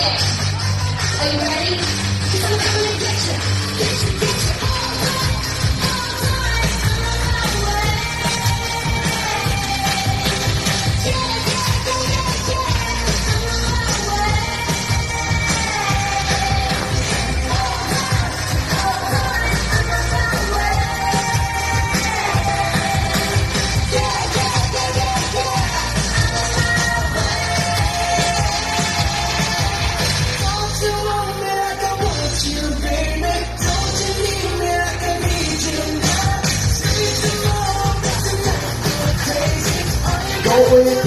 Are you ready? 'Cause I'm gonna get you. Get you, get you all night, all way. Yeah, yeah, yeah, yeah, all way. Don't you want me like I want you, baby? Don't you need me like I need you now? Say tomorrow, but tonight you're crazy. All you Go with